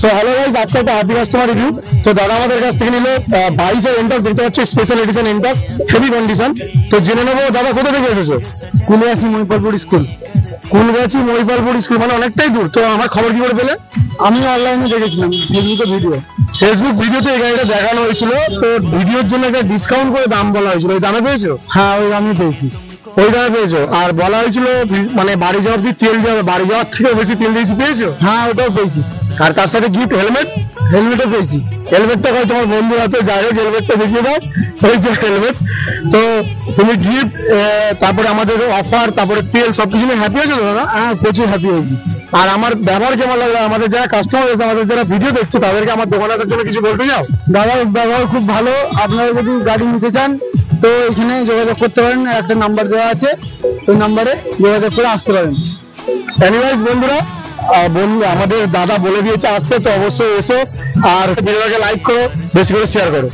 So hello guys, আজকে একটা happy customer review. তো দাদা আমাদের কাছ থেকে নিল 22 এন্টক, দেখতে পাচ্ছি special edition Ntorq, heavy condition. তো জেনে নেবো দাদা কোথা থেকে এসেছো? কুলিয়াছি মহিপালপুর স্কুল। কুলগাছি মহিপালপুর স্কুল, মানে অনেকটাই দূর। তো আমার খবর কি করে পেলে? আমি অনলাইনে দেখেছিলাম ফেসবুকে ভিডিও। ফেসবুক ভিডিওতে এই গাড়িটা দেখানো হয়েছিল, তো ভিডিওর জন্য একটা ডিসকাউন্ট করে দাম বলা হয়েছিল, ওই দামে পেয়েছো? হ্যাঁ, ওই আমি পেয়েছি। ওই দামে পেয়েছো। আর বলা হয়েছিল মানে বাড়ি যাওয়ার দিয়ে তেল যাবে, বাড়ি যাওয়ার থেকে বেশি তেল দিয়েছি, পেয়েছো? হ্যাঁ, ওটাও পেয়েছি। আর তার সাথে গিফট হেলমেট। হেলমেটও পেয়েছি। হেলমেটটা হয় তোমার বন্ধু হাতে, যাই হোক হেলমেটটা দেখিয়ে দাও, ওই যে হেলমেট। তো তুমি গিফট, তারপরে আমাদের অফার, তারপরে তেল, সবকিছু নিয়ে হ্যাপি আছো দাদা? হ্যাঁ, প্রচুর হ্যাপি হয়েছি। আর আমার ব্যবহার কেমন লাগলো? আমাদের যারা কাস্টমার আছে, আমাদের যারা ভিডিও দেখছে, তাদেরকে আমার দোকানে আসার জন্য কিছু বলতে চাও? দাদার ব্যবহার খুব ভালো। আপনারা যদি গাড়ি নিতে চান তো এখানে যোগাযোগ করতে পারেন, একটা নাম্বার দেওয়া আছে, ওই নাম্বারে যোগাযোগ করে আসতে পারেন। এনিওয়াইজ বন্ধুরা, আমাদের দাদা বলে দিয়েছে আসতে, তো অবশ্যই এসো। আর ভিডিওটাকে লাইক করো, বেশি করে শেয়ার করো।